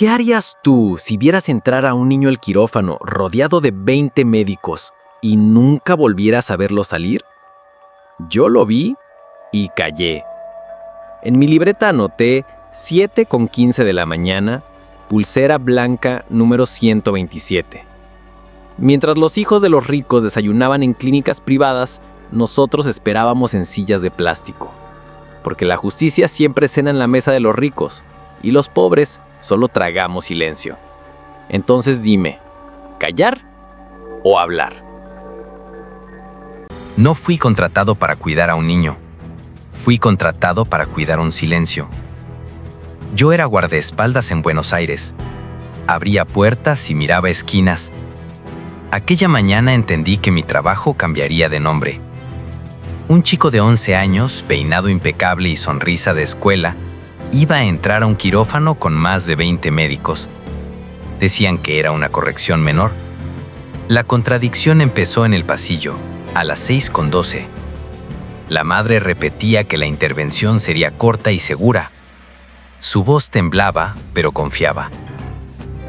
¿Qué harías tú si vieras entrar a un niño al quirófano rodeado de 20 médicos y nunca volvieras a verlo salir? Yo lo vi y callé. En mi libreta anoté 7:15 de la mañana, pulsera blanca número 127. Mientras los hijos de los ricos desayunaban en clínicas privadas, nosotros esperábamos en sillas de plástico. Porque la justicia siempre cena en la mesa de los ricos y los pobres solo tragamos silencio. Entonces dime, ¿callar o hablar? No fui contratado para cuidar a un niño. Fui contratado para cuidar un silencio. Yo era guardaespaldas en Buenos Aires. Abría puertas y miraba esquinas. Aquella mañana entendí que mi trabajo cambiaría de nombre. Un chico de 11 años, peinado impecable y sonrisa de escuela, iba a entrar a un quirófano con más de 20 médicos. Decían que era una corrección menor. La contradicción empezó en el pasillo, a las 6:12. La madre repetía que la intervención sería corta y segura. Su voz temblaba, pero confiaba.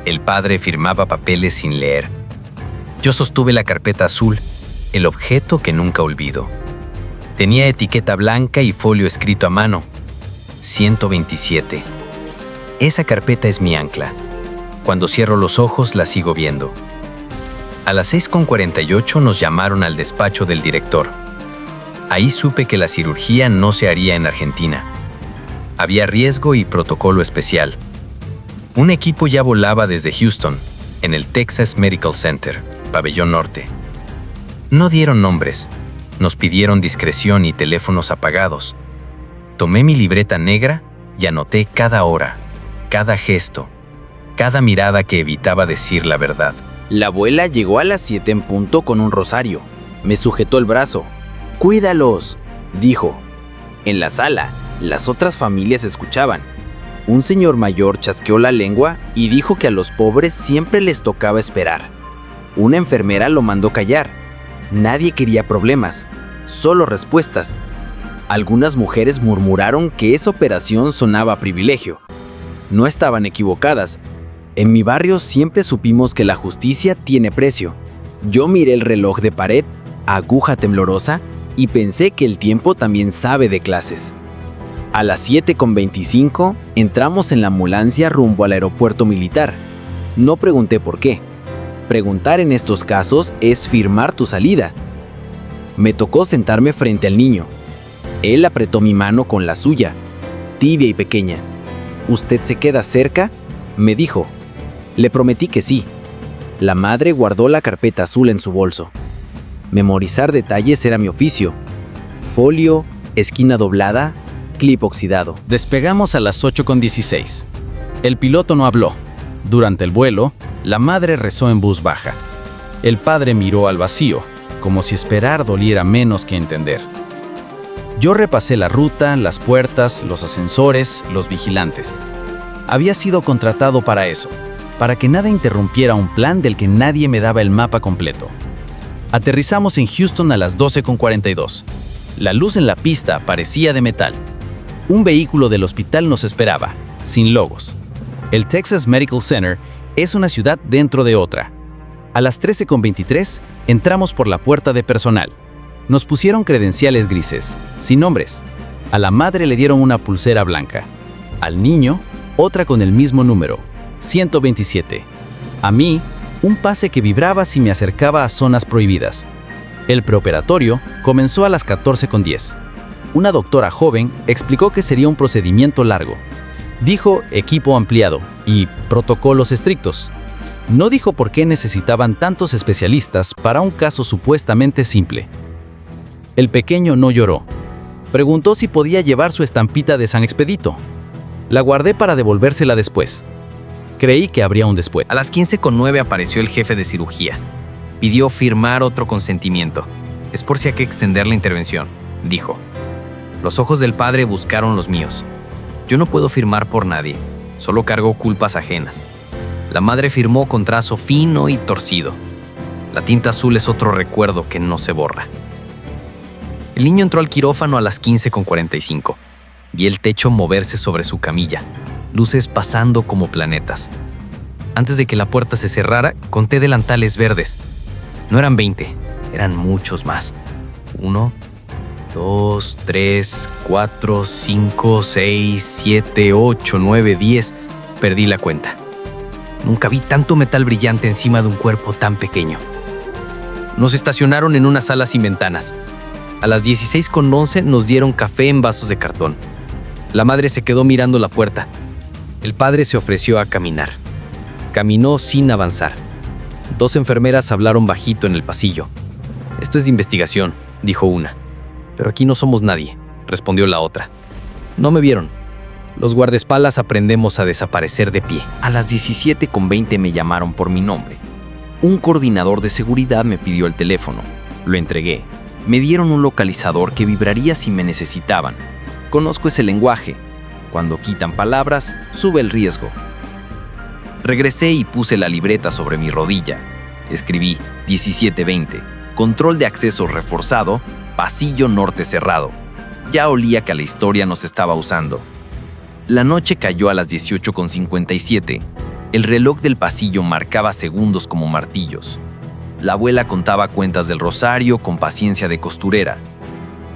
El padre firmaba papeles sin leer. Yo sostuve la carpeta azul, el objeto que nunca olvido. Tenía etiqueta blanca y folio escrito a mano. 127. Esa carpeta es mi ancla. Cuando cierro los ojos la sigo viendo. A las 6:48 nos llamaron al despacho del director. Ahí supe que la cirugía no se haría en Argentina. Había riesgo y protocolo especial. Un equipo ya volaba desde Houston, en el Texas Medical Center, Pabellón Norte. No dieron nombres. Nos pidieron discreción y teléfonos apagados. Tomé mi libreta negra y anoté cada hora, cada gesto, cada mirada que evitaba decir la verdad. La abuela llegó a las 7 en punto con un rosario. Me sujetó el brazo. «¡Cuídalos!», dijo. En la sala, las otras familias escuchaban. Un señor mayor chasqueó la lengua y dijo que a los pobres siempre les tocaba esperar. Una enfermera lo mandó callar. Nadie quería problemas, solo respuestas. Algunas mujeres murmuraron que esa operación sonaba a privilegio. No estaban equivocadas. En mi barrio siempre supimos que la justicia tiene precio. Yo miré el reloj de pared, aguja temblorosa, y pensé que el tiempo también sabe de clases. A las 7:25 entramos en la ambulancia rumbo al aeropuerto militar. No pregunté por qué. Preguntar en estos casos es firmar tu salida. Me tocó sentarme frente al niño. Él apretó mi mano con la suya, tibia y pequeña. «¿Usted se queda cerca?», me dijo. Le prometí que sí. La madre guardó la carpeta azul en su bolso. Memorizar detalles era mi oficio. Folio, esquina doblada, clip oxidado. Despegamos a las 8:16. El piloto no habló. Durante el vuelo, la madre rezó en voz baja. El padre miró al vacío, como si esperar doliera menos que entender. Yo repasé la ruta, las puertas, los ascensores, los vigilantes. Había sido contratado para eso, para que nada interrumpiera un plan del que nadie me daba el mapa completo. Aterrizamos en Houston a las 12:42. La luz en la pista parecía de metal. Un vehículo del hospital nos esperaba, sin logos. El Texas Medical Center es una ciudad dentro de otra. A las 13:23 entramos por la puerta de personal. Nos pusieron credenciales grises, sin nombres. A la madre le dieron una pulsera blanca. Al niño, otra con el mismo número, 127. A mí, un pase que vibraba si me acercaba a zonas prohibidas. El preoperatorio comenzó a las 14:10. Una doctora joven explicó que sería un procedimiento largo. Dijo equipo ampliado y protocolos estrictos. No dijo por qué necesitaban tantos especialistas para un caso supuestamente simple. El pequeño no lloró. Preguntó si podía llevar su estampita de San Expedito. La guardé para devolvérsela después. Creí que habría un después. A las 15:09 apareció el jefe de cirugía. Pidió firmar otro consentimiento. Es por si hay que extender la intervención, dijo. Los ojos del padre buscaron los míos. Yo no puedo firmar por nadie, solo cargo culpas ajenas. La madre firmó con trazo fino y torcido. La tinta azul es otro recuerdo que no se borra. El niño entró al quirófano a las 15:45. Vi el techo moverse sobre su camilla. luces pasando como planetas. Antes de que la puerta se cerrara, conté delantales verdes. No eran 20, eran muchos más. 1, 2, 3, 4, 5, 6, 7, 8, 9, 10. Perdí la cuenta. Nunca vi tanto metal brillante encima de un cuerpo tan pequeño. Nos estacionaron en una sala sin ventanas. A las 16:11 nos dieron café en vasos de cartón. La madre se quedó mirando la puerta. El padre se ofreció a caminar. Caminó sin avanzar. 2 enfermeras hablaron bajito en el pasillo. «Esto es de investigación», dijo una. «Pero aquí no somos nadie», respondió la otra. No me vieron. Los guardaespaldas aprendemos a desaparecer de pie. A las 17:20 me llamaron por mi nombre. Un coordinador de seguridad me pidió el teléfono. Lo entregué. Me dieron un localizador que vibraría si me necesitaban. Conozco ese lenguaje. Cuando quitan palabras, sube el riesgo. Regresé y puse la libreta sobre mi rodilla. Escribí 17:20, control de acceso reforzado, pasillo norte cerrado. Ya olía que la historia nos estaba usando. La noche cayó a las 18:57. El reloj del pasillo marcaba segundos como martillos. La abuela contaba cuentas del rosario con paciencia de costurera.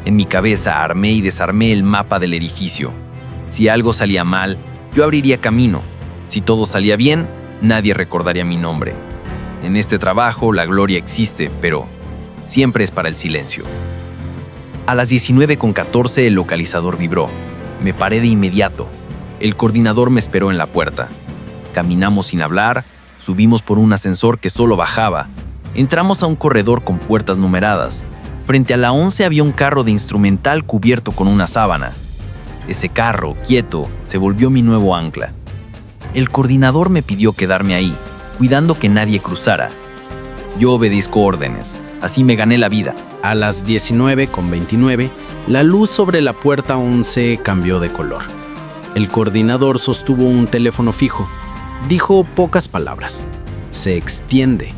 En mi cabeza armé y desarmé el mapa del edificio. Si algo salía mal, yo abriría camino. Si todo salía bien, nadie recordaría mi nombre. En este trabajo la gloria existe, pero siempre es para el silencio. A las 19:14 el localizador vibró. Me paré de inmediato. El coordinador me esperó en la puerta. Caminamos sin hablar, subimos por un ascensor que solo bajaba. Entramos a un corredor con puertas numeradas. Frente a la 11 había un carro de instrumental cubierto con una sábana. Ese carro, quieto, se volvió mi nuevo ancla. El coordinador me pidió quedarme ahí, cuidando que nadie cruzara. Yo obedezco órdenes, así me gané la vida. A las 19:29, la luz sobre la puerta 11 cambió de color. El coordinador sostuvo un teléfono fijo. Dijo pocas palabras. Se extiende.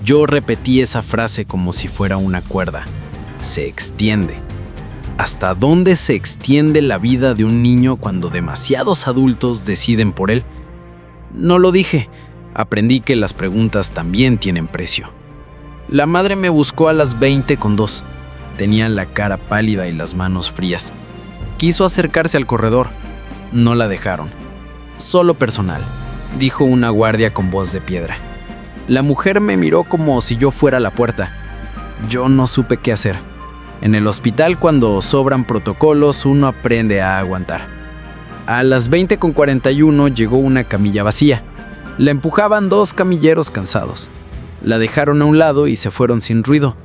Yo repetí esa frase como si fuera una cuerda. Se extiende. ¿Hasta dónde se extiende la vida de un niño cuando demasiados adultos deciden por él? No lo dije. Aprendí que las preguntas también tienen precio. La madre me buscó a las 20:02. Tenía la cara pálida y las manos frías. Quiso acercarse al corredor. No la dejaron. Solo personal, dijo una guardia con voz de piedra. La mujer me miró como si yo fuera la puerta. Yo no supe qué hacer. En el hospital, cuando sobran protocolos, uno aprende a aguantar. A las 20:41 llegó una camilla vacía. La empujaban 2 camilleros cansados. La dejaron a un lado y se fueron sin ruido.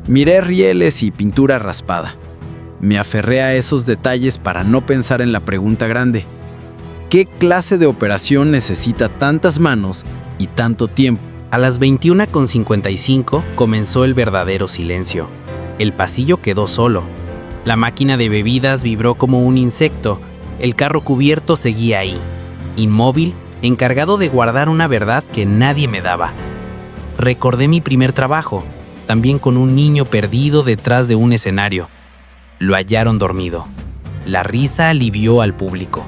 Miré rieles y pintura raspada. Me aferré a esos detalles para no pensar en la pregunta grande. ¿Qué clase de operación necesita tantas manos y tanto tiempo? A las 21:55 comenzó el verdadero silencio. El pasillo quedó solo. La máquina de bebidas vibró como un insecto. El carro cubierto seguía ahí, inmóvil, encargado de guardar una verdad que nadie me daba. Recordé mi primer trabajo, también con un niño perdido detrás de un escenario. Lo hallaron dormido. La risa alivió al público.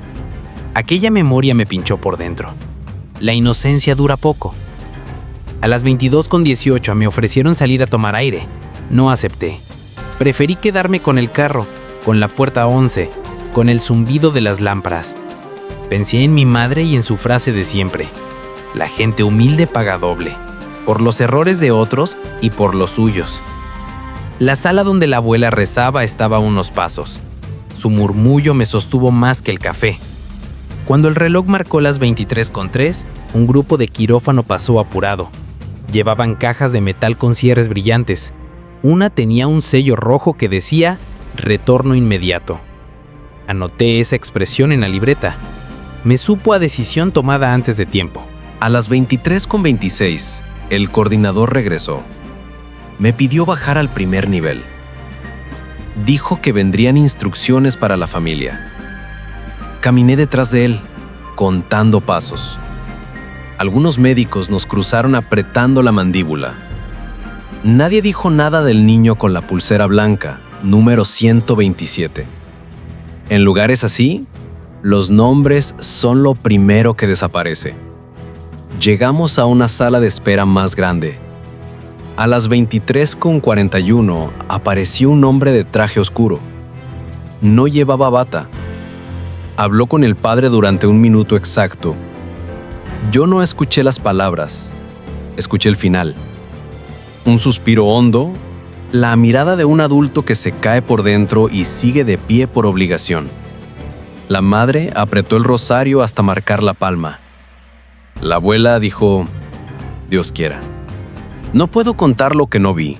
Aquella memoria me pinchó por dentro. La inocencia dura poco. A las 22:18 me ofrecieron salir a tomar aire. No acepté. Preferí quedarme con el carro, con la puerta 11, con el zumbido de las lámparas. Pensé en mi madre y en su frase de siempre: la gente humilde paga doble, por los errores de otros y por los suyos. La sala donde la abuela rezaba estaba a unos pasos. Su murmullo me sostuvo más que el café. Cuando el reloj marcó las 23:03, un grupo de quirófano pasó apurado. Llevaban cajas de metal con cierres brillantes. Una tenía un sello rojo que decía «Retorno inmediato». Anoté esa expresión en la libreta. Me supo a decisión tomada antes de tiempo. A las 23:26, el coordinador regresó. Me pidió bajar al primer nivel. Dijo que vendrían instrucciones para la familia. Caminé detrás de él, contando pasos. Algunos médicos nos cruzaron apretando la mandíbula. Nadie dijo nada del niño con la pulsera blanca, número 127. En lugares así, Los nombres son lo primero que desaparece. Llegamos a una sala de espera más grande. A las 23:41 apareció un hombre de traje oscuro. No llevaba bata. Habló con el padre durante 1 minuto exacto. Yo no escuché las palabras, escuché el final. Un suspiro hondo, la mirada de un adulto que se cae por dentro y sigue de pie por obligación. La madre apretó el rosario hasta marcar la palma. La abuela dijo, Dios quiera. No puedo contar lo que no vi.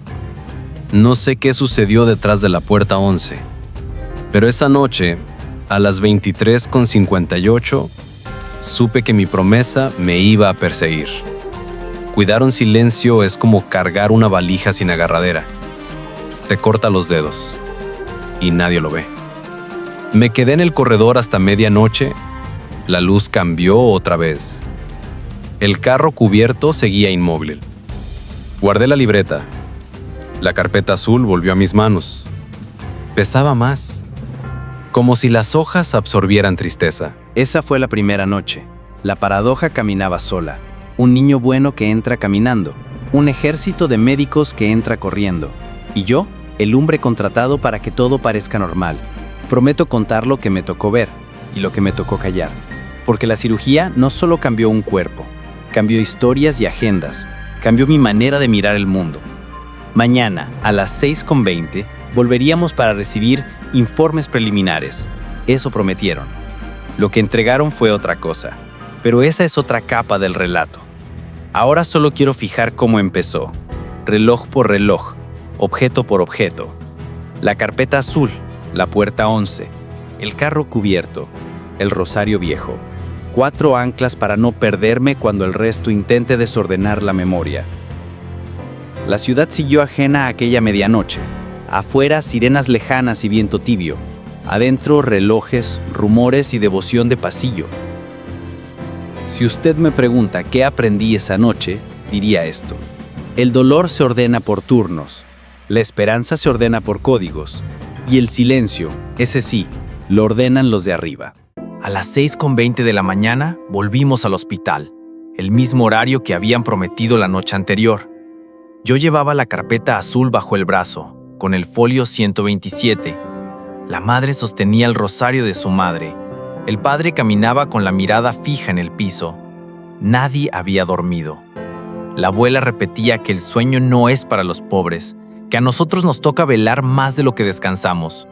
No sé qué sucedió detrás de la puerta 11. Pero esa noche, a las 23:58, supe que mi promesa me iba a perseguir. Cuidar un silencio es como cargar una valija sin agarradera. Te corta los dedos y nadie lo ve. Me quedé en el corredor hasta medianoche. La luz cambió otra vez. El carro cubierto seguía inmóvil. Guardé la libreta. La carpeta azul volvió a mis manos. Pesaba más, como si las hojas absorbieran tristeza. Esa fue la primera noche. La paradoja caminaba sola. Un niño bueno que entra caminando. Un ejército de médicos que entra corriendo. Y yo, el hombre contratado para que todo parezca normal. Prometo contar lo que me tocó ver y lo que me tocó callar. Porque la cirugía no solo cambió un cuerpo, cambió historias y agendas, cambió mi manera de mirar el mundo. Mañana, a las 6:20, volveríamos para recibir informes preliminares. Eso prometieron. Lo que entregaron fue otra cosa, pero esa es otra capa del relato. Ahora solo quiero fijar cómo empezó, reloj por reloj, objeto por objeto. La carpeta azul, la puerta 11, el carro cubierto, el rosario viejo. 4 anclas para no perderme cuando el resto intente desordenar la memoria. La ciudad siguió ajena a aquella medianoche. Afuera, sirenas lejanas y viento tibio. Adentro, relojes, rumores y devoción de pasillo. Si usted me pregunta qué aprendí esa noche, diría esto. El dolor se ordena por turnos, la esperanza se ordena por códigos, y el silencio, ese sí, lo ordenan los de arriba. A las 6:20 de la mañana volvimos al hospital, el mismo horario que habían prometido la noche anterior. Yo llevaba la carpeta azul bajo el brazo, con el folio 127. La madre sostenía el rosario de su madre. El padre caminaba con la mirada fija en el piso. Nadie había dormido. La abuela repetía que el sueño no es para los pobres, que a nosotros nos toca velar más de lo que descansamos.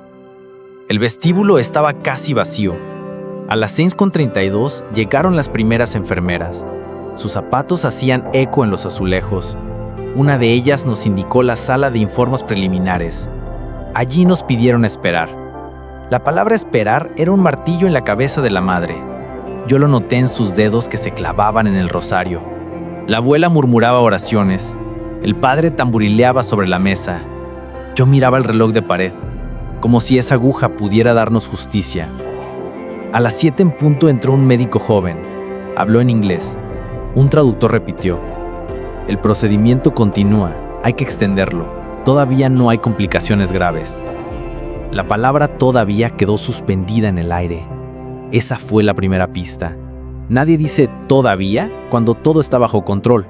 El vestíbulo estaba casi vacío. A las 6:32 llegaron las primeras enfermeras. Sus zapatos hacían eco en los azulejos. Una de ellas nos indicó la sala de informes preliminares. Allí nos pidieron esperar. La palabra esperar era un martillo en la cabeza de la madre. Yo lo noté en sus dedos que se clavaban en el rosario. La abuela murmuraba oraciones. El padre tamborileaba sobre la mesa. Yo miraba el reloj de pared, como si esa aguja pudiera darnos justicia. A las 7 en punto entró un médico joven. Habló en inglés. Un traductor repitió. El procedimiento continúa. Hay que extenderlo. Todavía no hay complicaciones graves. La palabra todavía quedó suspendida en el aire. Esa fue la primera pista. Nadie dice todavía cuando todo está bajo control.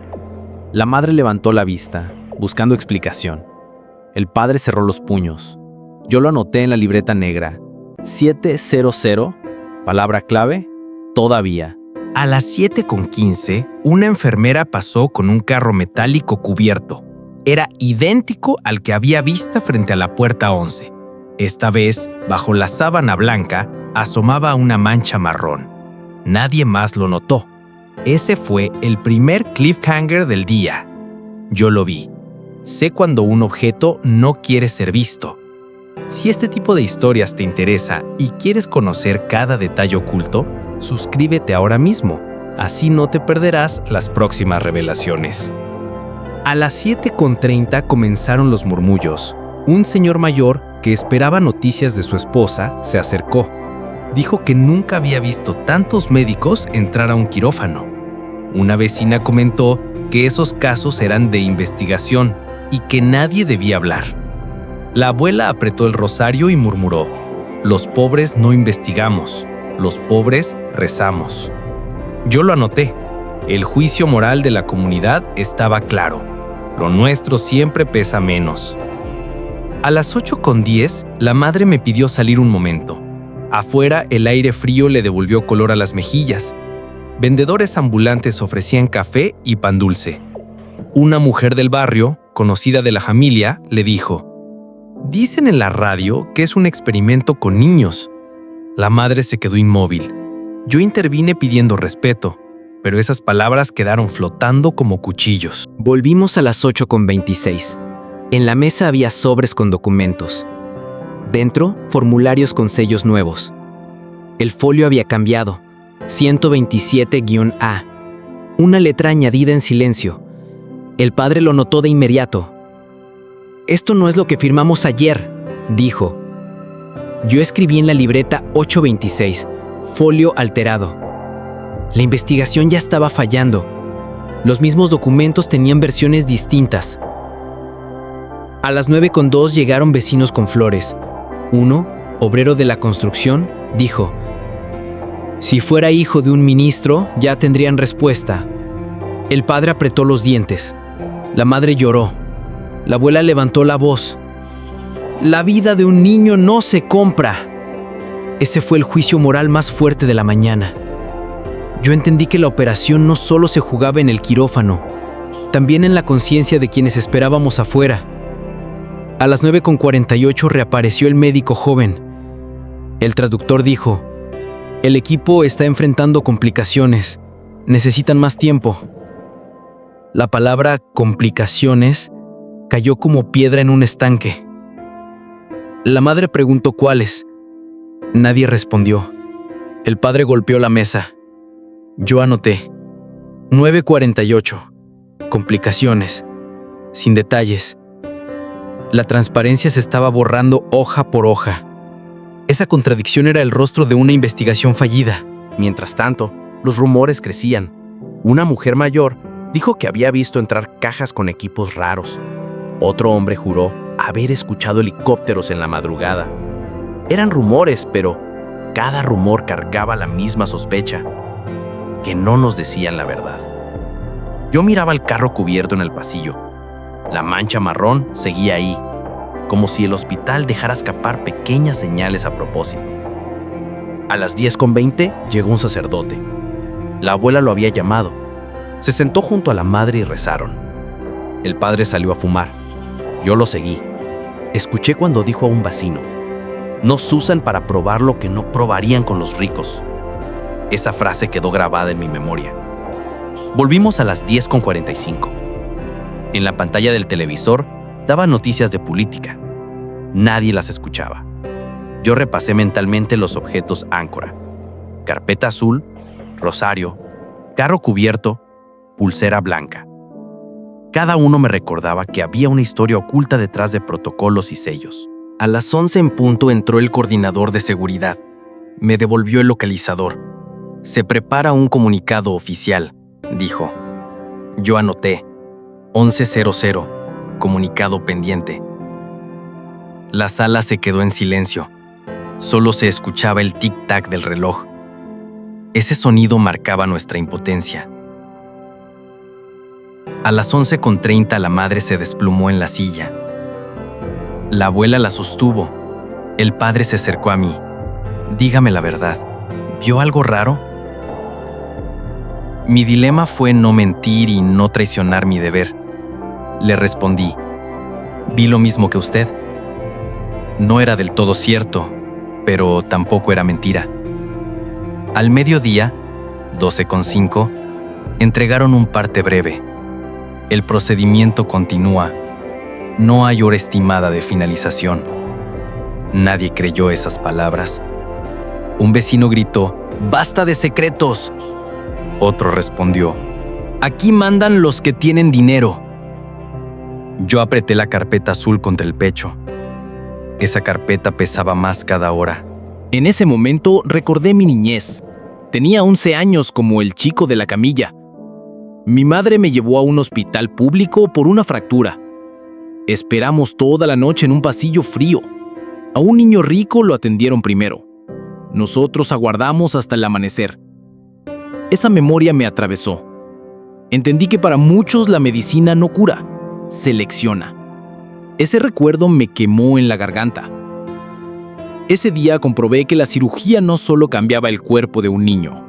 La madre levantó la vista, buscando explicación. El padre cerró los puños. Yo lo anoté en la libreta negra. 700, palabra clave, todavía. A las 7:15, una enfermera pasó con un carro metálico cubierto. Era idéntico al que había visto frente a la puerta 11. Esta vez, bajo la sábana blanca, asomaba una mancha marrón. Nadie más lo notó. Ese fue el primer cliffhanger del día. Yo lo vi. Sé cuando un objeto no quiere ser visto. Si este tipo de historias te interesa y quieres conocer cada detalle oculto, suscríbete ahora mismo. Así no te perderás las próximas revelaciones. A las 7:30 comenzaron los murmullos. Un señor mayor que esperaba noticias de su esposa se acercó. Dijo que nunca había visto tantos médicos entrar a un quirófano. Una vecina comentó que esos casos eran de investigación y que nadie debía hablar. La abuela apretó el rosario y murmuró: «Los pobres no investigamos, los pobres rezamos. Yo lo anoté. El juicio moral de la comunidad estaba claro. Lo nuestro siempre pesa menos. A las 8:10, la madre me pidió salir un momento. Afuera, el aire frío le devolvió color a las mejillas. Vendedores ambulantes ofrecían café y pan dulce. Una mujer del barrio, conocida de la familia, le dijo: «Dicen en la radio que es un experimento con niños». La madre se quedó inmóvil. Yo intervine pidiendo respeto, pero esas palabras quedaron flotando como cuchillos. Volvimos a las 8:26. En la mesa había sobres con documentos. Dentro, formularios con sellos nuevos. El folio había cambiado. 127-A. Una letra añadida en silencio. El padre lo notó de inmediato. «Esto no es lo que firmamos ayer», dijo. Yo escribí en la libreta 8:26, folio alterado. La investigación ya estaba fallando. Los mismos documentos tenían versiones distintas. A las 9:02 llegaron vecinos con flores. Uno, obrero de la construcción, dijo: «Si fuera hijo de un ministro, ya tendrían respuesta». El padre apretó los dientes. La madre lloró. La abuela levantó la voz. «La vida de un niño no se compra». Ese fue el juicio moral más fuerte de la mañana. Yo entendí que la operación no solo se jugaba en el quirófano, también en la conciencia de quienes esperábamos afuera. A las 9:48 reapareció el médico joven. El traductor dijo: «El equipo está enfrentando complicaciones. Necesitan más tiempo». La palabra complicaciones cayó como piedra en un estanque. La madre preguntó cuáles. Nadie respondió. El padre golpeó la mesa. Yo anoté: 9:48. Complicaciones. Sin detalles. La transparencia se estaba borrando hoja por hoja. Esa contradicción era el rostro de una investigación fallida. Mientras tanto, los rumores crecían. Una mujer mayor dijo que había visto entrar cajas con equipos raros. Otro hombre juró haber escuchado helicópteros en la madrugada. Eran rumores, pero cada rumor cargaba la misma sospecha, que no nos decían la verdad. Yo miraba el carro cubierto en el pasillo. La mancha marrón seguía ahí, como si el hospital dejara escapar pequeñas señales a propósito. A las 10:20 llegó un sacerdote. La abuela lo había llamado. Se sentó junto a la madre y rezaron. El padre salió a fumar. Yo lo seguí. Escuché cuando dijo a un vecino: «Nos usan para probar lo que no probarían con los ricos». Esa frase quedó grabada en mi memoria. Volvimos a las 10:45. En la pantalla del televisor daban noticias de política. Nadie las escuchaba. Yo repasé mentalmente los objetos áncora: carpeta azul, rosario, carro cubierto, pulsera blanca. Cada uno me recordaba que había una historia oculta detrás de protocolos y sellos. A las 11 en punto entró el coordinador de seguridad. Me devolvió el localizador. «Se prepara un comunicado oficial», dijo. Yo anoté: 11:00, comunicado pendiente. La sala se quedó en silencio. Solo se escuchaba el tic-tac del reloj. Ese sonido marcaba nuestra impotencia. A las 11:30 la madre se desplomó en la silla. La abuela la sostuvo. El padre se acercó a mí. «Dígame la verdad, ¿vio algo raro?» Mi dilema fue no mentir y no traicionar mi deber. Le respondí: «Vi lo mismo que usted». No era del todo cierto, pero tampoco era mentira. Al mediodía, 12:05, entregaron un parte breve. El procedimiento continúa. No hay hora estimada de finalización. Nadie creyó esas palabras. Un vecino gritó: «¡Basta de secretos!». Otro respondió: «Aquí mandan los que tienen dinero». Yo apreté la carpeta azul contra el pecho. Esa carpeta pesaba más cada hora. En ese momento recordé mi niñez. Tenía 11 años como el chico de la camilla. Mi madre me llevó a un hospital público por una fractura. Esperamos toda la noche en un pasillo frío. A un niño rico lo atendieron primero. Nosotros aguardamos hasta el amanecer. Esa memoria me atravesó. Entendí que para muchos la medicina no cura, selecciona. Ese recuerdo me quemó en la garganta. Ese día comprobé que la cirugía no solo cambiaba el cuerpo de un niño,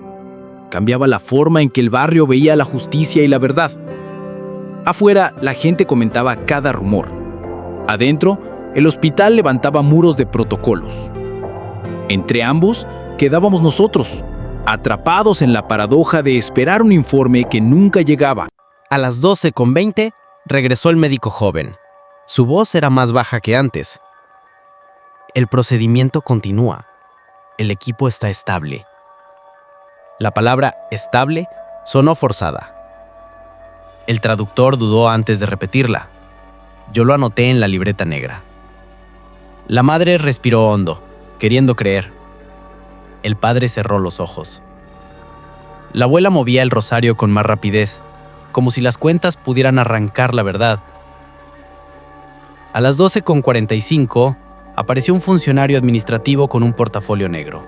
cambiaba la forma en que el barrio veía la justicia y la verdad. Afuera, la gente comentaba cada rumor. Adentro, el hospital levantaba muros de protocolos. Entre ambos, quedábamos nosotros, atrapados en la paradoja de esperar un informe que nunca llegaba. A las 12:20 regresó el médico joven. Su voz era más baja que antes. El procedimiento continúa. El equipo está estable. La palabra estable sonó forzada. El traductor dudó antes de repetirla. Yo lo anoté en la libreta negra. La madre respiró hondo, queriendo creer. El padre cerró los ojos. La abuela movía el rosario con más rapidez, como si las cuentas pudieran arrancar la verdad. A las 12:45 apareció un funcionario administrativo con un portafolio negro.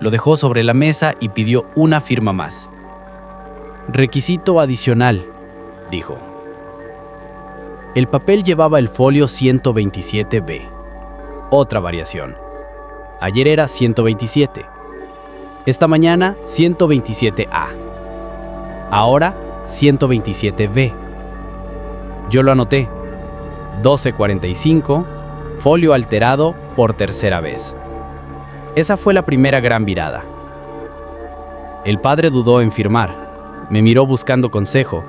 Lo dejó sobre la mesa y pidió una firma más. Requisito adicional, dijo. El papel llevaba el folio 127B. Otra variación. Ayer era 127. Esta mañana 127A. Ahora 127B. Yo lo anoté. 12:45, folio alterado por tercera vez. Esa fue la primera gran virada. El padre dudó en firmar. Me miró buscando consejo.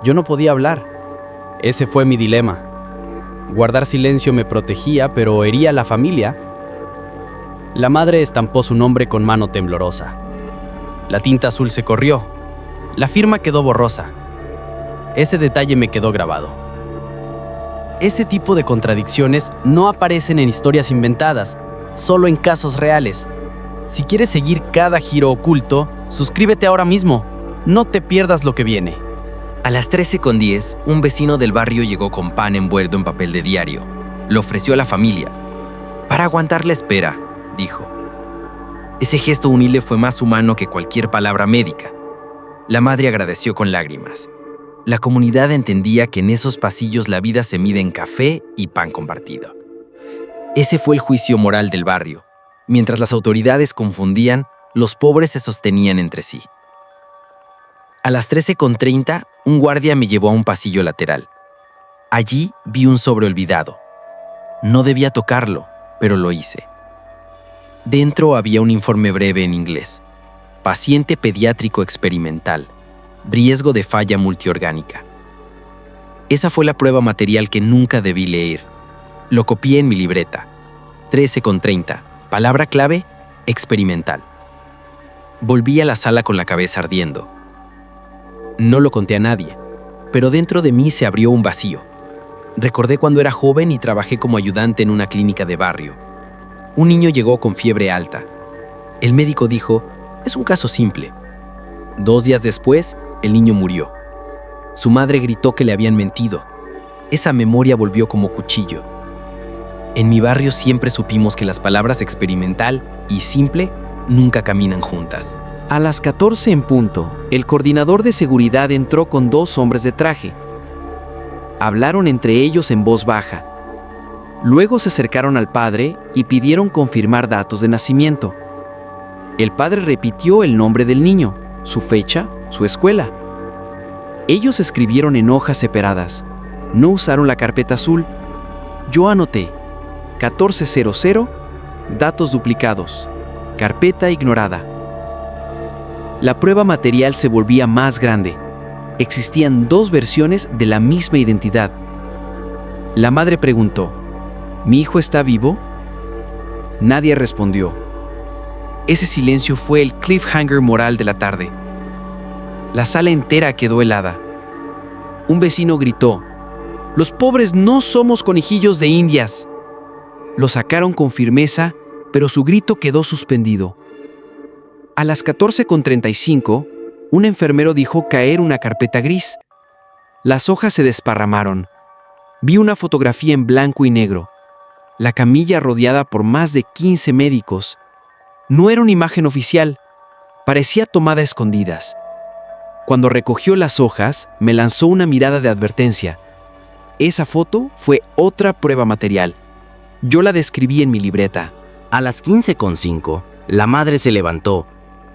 Yo no podía hablar. Ese fue mi dilema. Guardar silencio me protegía, pero hería a la familia. La madre estampó su nombre con mano temblorosa. La tinta azul se corrió. La firma quedó borrosa. Ese detalle me quedó grabado. Ese tipo de contradicciones no aparecen en historias inventadas, solo en casos reales. Si quieres seguir cada giro oculto, suscríbete ahora mismo. No te pierdas lo que viene. A las 13:10, un vecino del barrio llegó con pan envuelto en papel de diario. Lo ofreció a la familia. Para aguantar la espera, dijo. Ese gesto humilde fue más humano que cualquier palabra médica. La madre agradeció con lágrimas. La comunidad entendía que en esos pasillos la vida se mide en café y pan compartido. Ese fue el juicio moral del barrio. Mientras las autoridades confundían, los pobres se sostenían entre sí. A las 13:30, un guardia me llevó a un pasillo lateral. Allí vi un sobre olvidado. No debía tocarlo, pero lo hice. Dentro había un informe breve en inglés. Paciente pediátrico experimental. Riesgo de falla multiorgánica. Esa fue la prueba material que nunca debí leer. Lo copié en mi libreta. 13:30. Palabra clave, experimental. Volví a la sala con la cabeza ardiendo. No lo conté a nadie, pero dentro de mí se abrió un vacío. Recordé cuando era joven y trabajé como ayudante en una clínica de barrio. Un niño llegó con fiebre alta. El médico dijo, es un caso simple. 2 días después, el niño murió. Su madre gritó que le habían mentido. Esa memoria volvió como cuchillo. En mi barrio siempre supimos que las palabras experimental y simple nunca caminan juntas. A las 14 en punto, el coordinador de seguridad entró con 2 hombres de traje. Hablaron entre ellos en voz baja. Luego se acercaron al padre y pidieron confirmar datos de nacimiento. El padre repitió el nombre del niño, su fecha, su escuela. Ellos escribieron en hojas separadas. No usaron la carpeta azul. Yo anoté 1400, datos duplicados, carpeta ignorada. La prueba material se volvía más grande. Existían 2 versiones de la misma identidad. La madre preguntó, ¿mi hijo está vivo? Nadie respondió. Ese silencio fue el cliffhanger moral de la tarde. La sala entera quedó helada. Un vecino gritó, «Los pobres no somos conejillos de indias». Lo sacaron con firmeza, pero su grito quedó suspendido. A las 14:35, un enfermero dejó caer una carpeta gris. Las hojas se desparramaron. Vi una fotografía en blanco y negro. La camilla rodeada por más de 15 médicos. No era una imagen oficial, parecía tomada a escondidas. Cuando recogió las hojas, me lanzó una mirada de advertencia. Esa foto fue otra prueba material. Yo la describí en mi libreta. A las 15:05, la madre se levantó.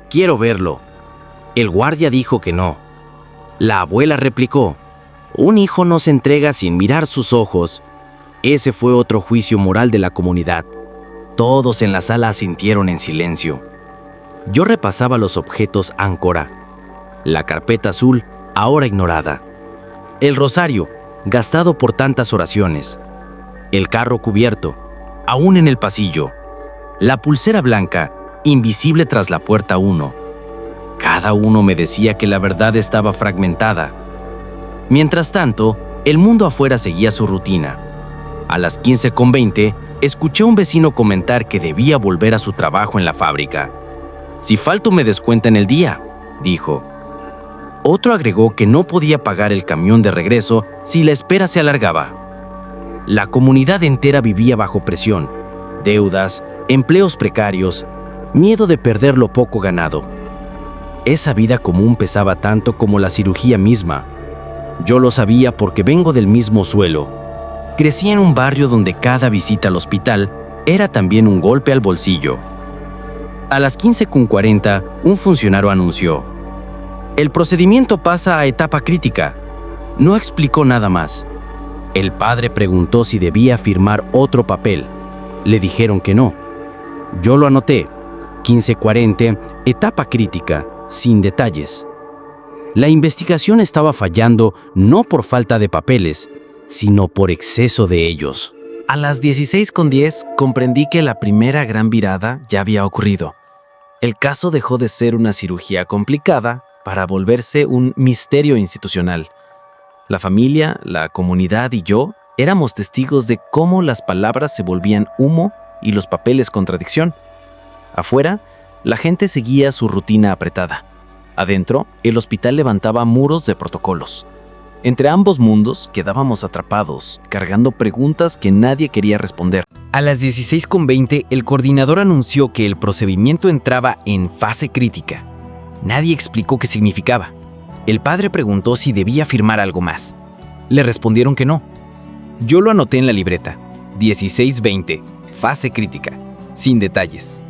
«Quiero verlo». El guardia dijo que no. La abuela replicó: «Un hijo no se entrega sin mirar sus ojos». Ese fue otro juicio moral de la comunidad. Todos en la sala asintieron en silencio. Yo repasaba los objetos áncora. La carpeta azul, ahora ignorada. El rosario, gastado por tantas oraciones. El carro cubierto, aún en el pasillo. La pulsera blanca, invisible tras la puerta 1. Cada uno me decía que la verdad estaba fragmentada. Mientras tanto, el mundo afuera seguía su rutina. A las 15:20, escuché a un vecino comentar que debía volver a su trabajo en la fábrica. «Si falto me descuenta en el día», dijo. Otro agregó que no podía pagar el camión de regreso si la espera se alargaba. La comunidad entera vivía bajo presión, deudas, empleos precarios, miedo de perder lo poco ganado. Esa vida común pesaba tanto como la cirugía misma. Yo lo sabía porque vengo del mismo suelo. Crecí en un barrio donde cada visita al hospital era también un golpe al bolsillo. A las 15:40, un funcionario anunció: «El procedimiento pasa a etapa crítica». No explicó nada más. El padre preguntó si debía firmar otro papel. Le dijeron que no. Yo lo anoté. 15:40, etapa crítica, sin detalles. La investigación estaba fallando no por falta de papeles, sino por exceso de ellos. A las 16:10 comprendí que la primera gran virada ya había ocurrido. El caso dejó de ser una cirugía complicada para volverse un misterio institucional. La familia, la comunidad y yo éramos testigos de cómo las palabras se volvían humo y los papeles contradicción. Afuera, la gente seguía su rutina apretada. Adentro, el hospital levantaba muros de protocolos. Entre ambos mundos quedábamos atrapados, cargando preguntas que nadie quería responder. A las 16:20, el coordinador anunció que el procedimiento entraba en fase crítica. Nadie explicó qué significaba. El padre preguntó si debía firmar algo más. Le respondieron que no. Yo lo anoté en la libreta. 16:20, fase crítica, sin detalles.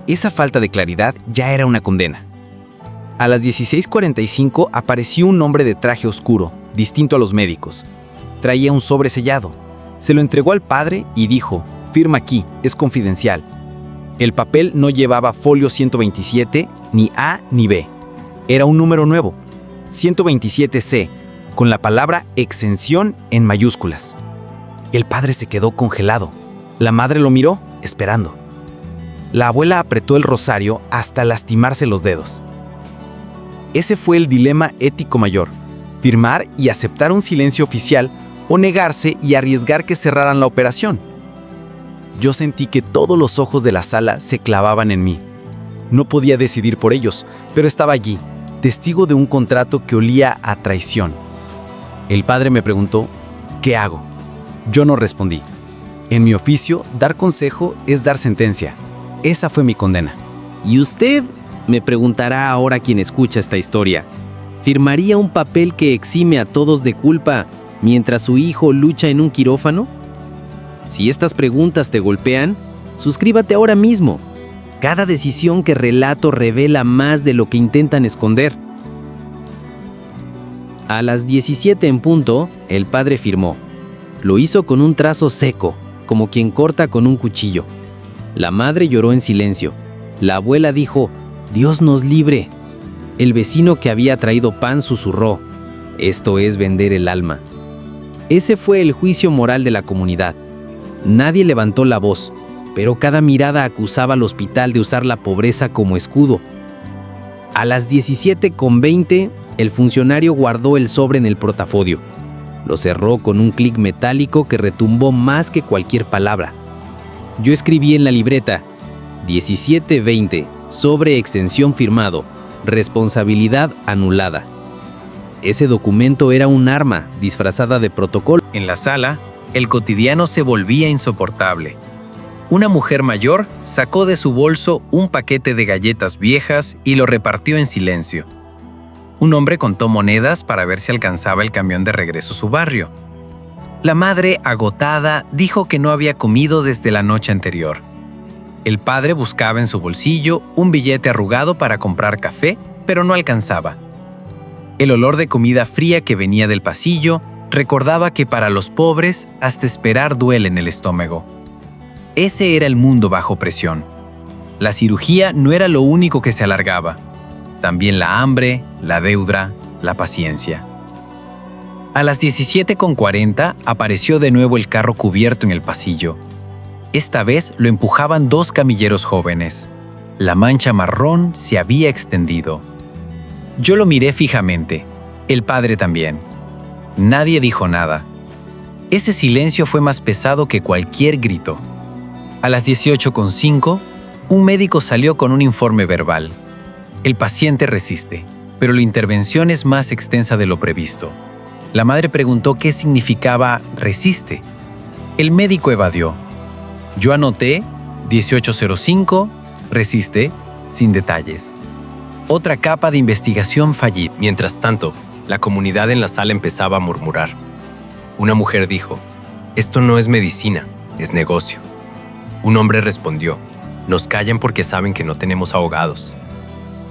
Esa falta de claridad ya era una condena. A las 16:45 apareció un hombre de traje oscuro, distinto a los médicos. Traía un sobre sellado. Se lo entregó al padre y dijo: «Firma aquí, es confidencial». El papel no llevaba folio 127, ni A ni B. Era un número nuevo, 127C, con la palabra exención en mayúsculas. El padre se quedó congelado. La madre lo miró, esperando. La abuela apretó el rosario hasta lastimarse los dedos. Ese fue el dilema ético mayor: firmar y aceptar un silencio oficial o negarse y arriesgar que cerraran la operación. Yo sentí que todos los ojos de la sala se clavaban en mí. No podía decidir por ellos, pero estaba allí, testigo de un contrato que olía a traición. El padre me preguntó: ¿qué hago? Yo no respondí. En mi oficio, dar consejo es dar sentencia. Esa fue mi condena. ¿Y usted? Me preguntará ahora quien escucha esta historia. ¿Firmaría un papel que exime a todos de culpa mientras su hijo lucha en un quirófano? Si estas preguntas te golpean, suscríbete ahora mismo. Cada decisión que relato revela más de lo que intentan esconder. A las 17 en punto, el padre firmó. Lo hizo con un trazo seco, como quien corta con un cuchillo. La madre lloró en silencio. La abuela dijo: «Dios nos libre». El vecino que había traído pan susurró: «Esto es vender el alma». Ese fue el juicio moral de la comunidad. Nadie levantó la voz, pero cada mirada acusaba al hospital de usar la pobreza como escudo. A las 17:20, el funcionario guardó el sobre en el portafolio. Lo cerró con un clic metálico que retumbó más que cualquier palabra. Yo escribí en la libreta: 17:20, sobre extensión firmado, responsabilidad anulada. Ese documento era un arma disfrazada de protocolo. En la sala, el cotidiano se volvía insoportable. Una mujer mayor sacó de su bolso un paquete de galletas viejas y lo repartió en silencio. Un hombre contó monedas para ver si alcanzaba el camión de regreso a su barrio. La madre, agotada, dijo que no había comido desde la noche anterior. El padre buscaba en su bolsillo un billete arrugado para comprar café, pero no alcanzaba. El olor de comida fría que venía del pasillo recordaba que para los pobres hasta esperar duele en el estómago. Ese era el mundo bajo presión. La cirugía no era lo único que se alargaba. También la hambre, la deuda, la paciencia. A las 17:40 apareció de nuevo el carro cubierto en el pasillo. Esta vez lo empujaban 2 camilleros jóvenes. La mancha marrón se había extendido. Yo lo miré fijamente, el padre también. Nadie dijo nada. Ese silencio fue más pesado que cualquier grito. A las 18:05, un médico salió con un informe verbal. El paciente resiste, pero la intervención es más extensa de lo previsto. La madre preguntó qué significaba resiste. El médico evadió. Yo anoté 18:05, resiste, sin detalles. Otra capa de investigación fallida. Mientras tanto, la comunidad en la sala empezaba a murmurar. Una mujer dijo, «Esto no es medicina, es negocio». Un hombre respondió, «Nos callan porque saben que no tenemos abogados».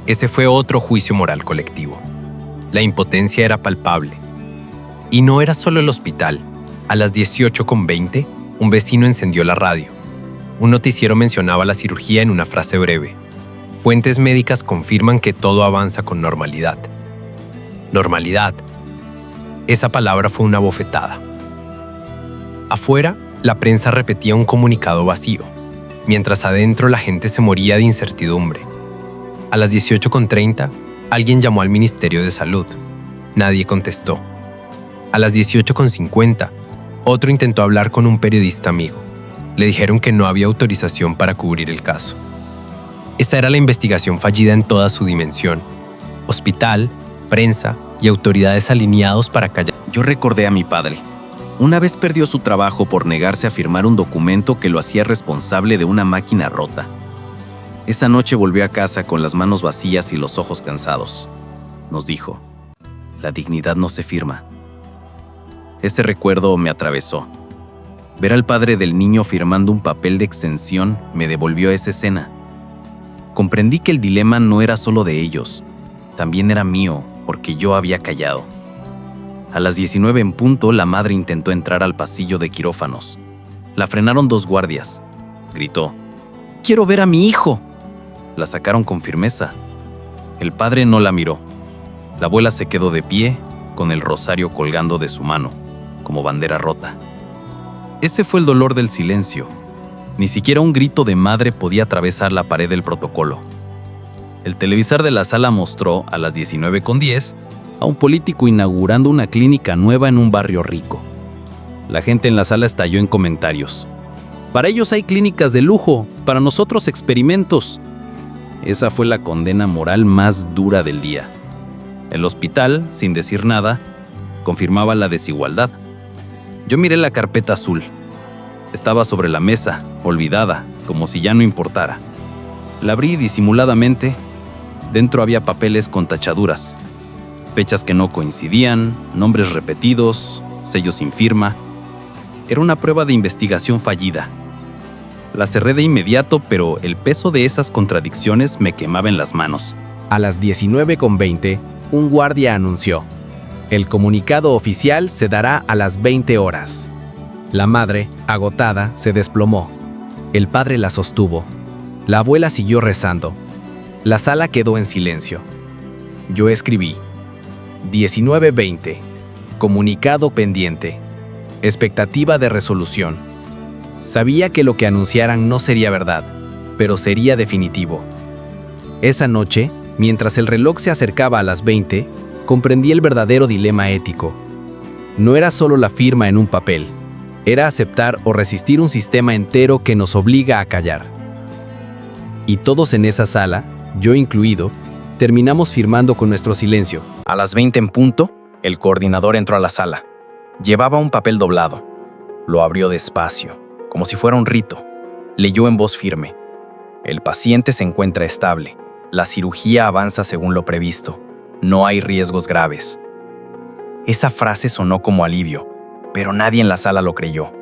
Ese fue otro juicio moral colectivo. La impotencia era palpable. Y no era solo el hospital. A las 18:20, un vecino encendió la radio. Un noticiero mencionaba la cirugía en una frase breve. Fuentes médicas confirman que todo avanza con normalidad. Normalidad. Esa palabra fue una bofetada. Afuera, la prensa repetía un comunicado vacío, mientras adentro la gente se moría de incertidumbre. A las 18:30, alguien llamó al Ministerio de Salud. Nadie contestó. A las 18:50, otro intentó hablar con un periodista amigo. Le dijeron que no había autorización para cubrir el caso. Esta era la investigación fallida en toda su dimensión. Hospital, prensa y autoridades alineados para callar. Yo recordé a mi padre. Una vez perdió su trabajo por negarse a firmar un documento que lo hacía responsable de una máquina rota. Esa noche volvió a casa con las manos vacías y los ojos cansados. Nos dijo, la dignidad no se firma. Este recuerdo me atravesó. Ver al padre del niño firmando un papel de extensión me devolvió a esa escena. Comprendí que el dilema no era solo de ellos, también era mío, porque yo había callado. A las 19 en punto, la madre intentó entrar al pasillo de quirófanos. La frenaron 2 guardias. Gritó, «¡Quiero ver a mi hijo!». La sacaron con firmeza. El padre no la miró. La abuela se quedó de pie, con el rosario colgando de su mano, como bandera rota. Ese fue el dolor del silencio. Ni siquiera un grito de madre podía atravesar la pared del protocolo. El televisor de la sala mostró, a las 19:10, a un político inaugurando una clínica nueva en un barrio rico. La gente en la sala estalló en comentarios. «Para ellos hay clínicas de lujo, para nosotros experimentos». Esa fue la condena moral más dura del día. El hospital, sin decir nada, confirmaba la desigualdad. Yo miré la carpeta azul. Estaba sobre la mesa, olvidada, como si ya no importara. La abrí disimuladamente. Dentro había papeles con tachaduras. Fechas que no coincidían, nombres repetidos, sellos sin firma. Era una prueba de investigación fallida. La cerré de inmediato, pero el peso de esas contradicciones me quemaba en las manos. A las 19:20, un guardia anunció: el comunicado oficial se dará a las 20 horas. La madre, agotada, se desplomó. El padre la sostuvo. La abuela siguió rezando. La sala quedó en silencio. Yo escribí: 19:20. Comunicado pendiente. Expectativa de resolución. Sabía que lo que anunciaran no sería verdad, pero sería definitivo. Esa noche, mientras el reloj se acercaba a las 20, comprendí el verdadero dilema ético. No era solo la firma en un papel, era aceptar o resistir un sistema entero que nos obliga a callar. Y todos en esa sala, yo incluido, terminamos firmando con nuestro silencio. A las 20 en punto, el coordinador entró a la sala. Llevaba un papel doblado. Lo abrió despacio, como si fuera un rito. Leyó en voz firme: el paciente se encuentra estable. La cirugía avanza según lo previsto. No hay riesgos graves. Esa frase sonó como alivio, pero nadie en la sala lo creyó.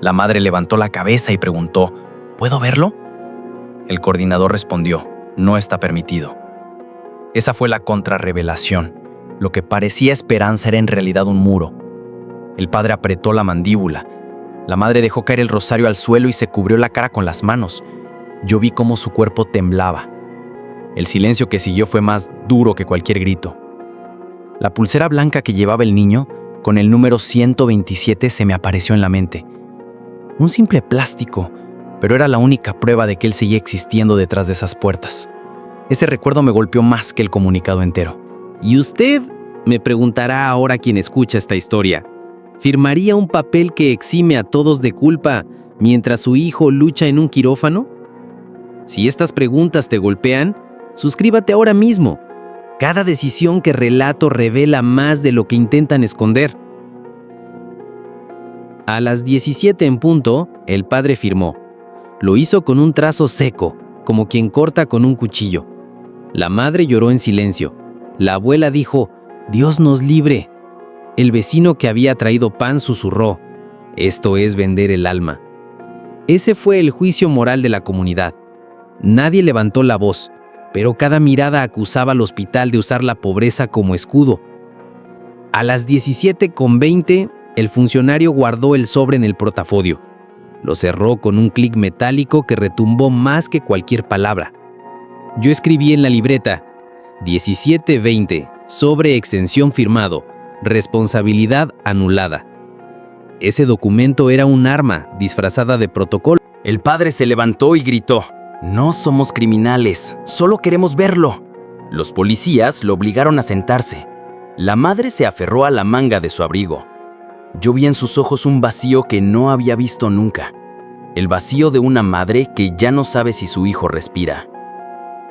La madre levantó la cabeza y preguntó: ¿puedo verlo? El coordinador respondió: no está permitido. Esa fue la contrarrevelación. Lo que parecía esperanza era en realidad un muro. El padre apretó la mandíbula. La madre dejó caer el rosario al suelo y se cubrió la cara con las manos. Yo vi cómo su cuerpo temblaba. El silencio que siguió fue más duro que cualquier grito. La pulsera blanca que llevaba el niño, con el número 127, se me apareció en la mente. Un simple plástico, pero era la única prueba de que él seguía existiendo detrás de esas puertas. Ese recuerdo me golpeó más que el comunicado entero. ¿Y usted? Me preguntará ahora quien escucha esta historia. ¿Firmaría un papel que exime a todos de culpa mientras su hijo lucha en un quirófano? Si estas preguntas te golpean, suscríbete ahora mismo. Cada decisión que relato revela más de lo que intentan esconder. A las 17 en punto, el padre firmó. Lo hizo con un trazo seco, como quien corta con un cuchillo. La madre lloró en silencio. La abuela dijo: «Dios nos libre». El vecino que había traído pan susurró: «Esto es vender el alma». Ese fue el juicio moral de la comunidad. Nadie levantó la voz, pero cada mirada acusaba al hospital de usar la pobreza como escudo. A las 17:20, el funcionario guardó el sobre en el portafolio. Lo cerró con un clic metálico que retumbó más que cualquier palabra. Yo escribí en la libreta: 17:20, sobre extensión firmado, responsabilidad anulada. Ese documento era un arma disfrazada de protocolo. El padre se levantó y gritó: «No somos criminales, solo queremos verlo». Los policías lo obligaron a sentarse. La madre se aferró a la manga de su abrigo. Yo vi en sus ojos un vacío que no había visto nunca. El vacío de una madre que ya no sabe si su hijo respira.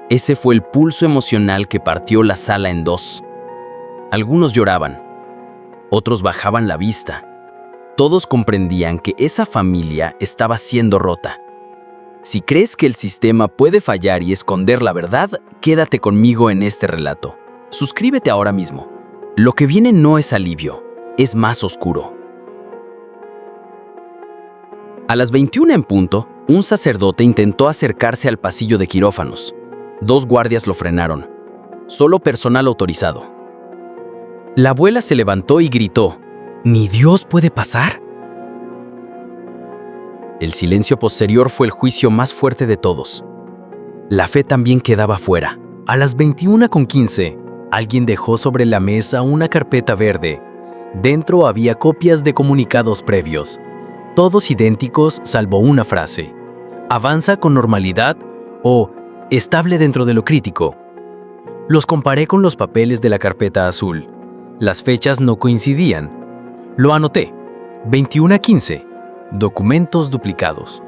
Ese fue el pulso emocional que partió la sala en dos. Algunos lloraban, otros bajaban la vista. Todos comprendían que esa familia estaba siendo rota. Si crees que el sistema puede fallar y esconder la verdad, quédate conmigo en este relato. Suscríbete ahora mismo. Lo que viene no es alivio, es más oscuro. A las 21 en punto, un sacerdote intentó acercarse al pasillo de quirófanos. 2 guardias lo frenaron. Solo personal autorizado. La abuela se levantó y gritó: «¿Ni Dios puede pasar?». El silencio posterior fue el juicio más fuerte de todos. La fe también quedaba fuera. A las 21:15, alguien dejó sobre la mesa una carpeta verde. Dentro había copias de comunicados previos, todos idénticos salvo una frase: «Avanza con normalidad» o «estable dentro de lo crítico». Los comparé con los papeles de la carpeta azul. Las fechas no coincidían. Lo anoté: 21:15, documentos duplicados.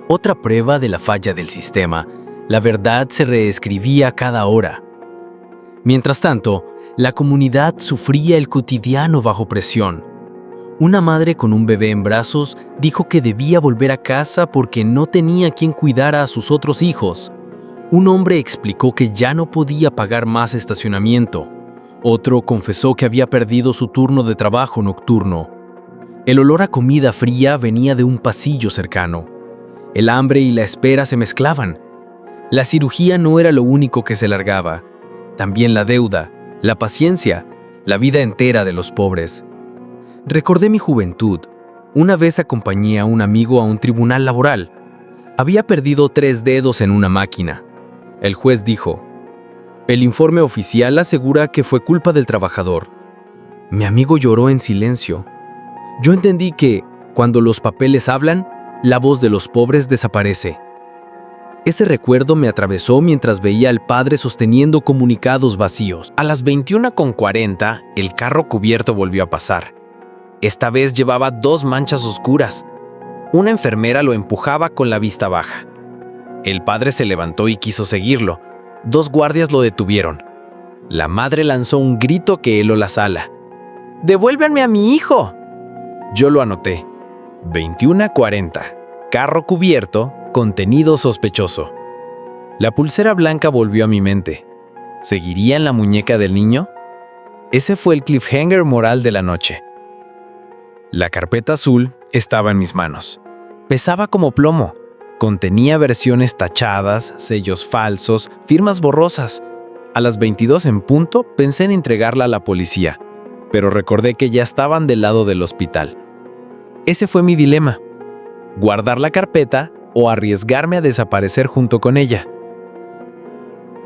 Otra prueba de la falla del sistema: la verdad se reescribía cada hora. Mientras tanto, la comunidad sufría el cotidiano bajo presión. Una madre con un bebé en brazos dijo que debía volver a casa porque no tenía quien cuidara a sus otros hijos. Un hombre explicó que ya no podía pagar más estacionamiento. Otro confesó que había perdido su turno de trabajo nocturno. El olor a comida fría venía de un pasillo cercano. El hambre y la espera se mezclaban. La cirugía no era lo único que se largaba. También la deuda, la paciencia, la vida entera de los pobres. Recordé mi juventud. Una vez acompañé a un amigo a un tribunal laboral. Había perdido 3 dedos en una máquina. El juez dijo: «El informe oficial asegura que fue culpa del trabajador». Mi amigo lloró en silencio. Yo entendí que, cuando los papeles hablan, la voz de los pobres desaparece. Ese recuerdo me atravesó mientras veía al padre sosteniendo comunicados vacíos. A las 21:40, el carro cubierto volvió a pasar. Esta vez llevaba 2 manchas oscuras. Una enfermera lo empujaba con la vista baja. El padre se levantó y quiso seguirlo. 2 guardias lo detuvieron. La madre lanzó un grito que heló la sala: «¡Devuélvanme a mi hijo!». Yo lo anoté: 21:40, Carro cubierto, contenido sospechoso. La pulsera blanca volvió a mi mente. ¿Seguiría en la muñeca del niño? Ese fue el cliffhanger moral de la noche. La carpeta azul estaba en mis manos. Pesaba como plomo. Contenía versiones tachadas, sellos falsos, firmas borrosas. A las 22 en punto pensé en entregarla a la policía, pero recordé que ya estaban del lado del hospital. Ese fue mi dilema: guardar la carpeta o arriesgarme a desaparecer junto con ella.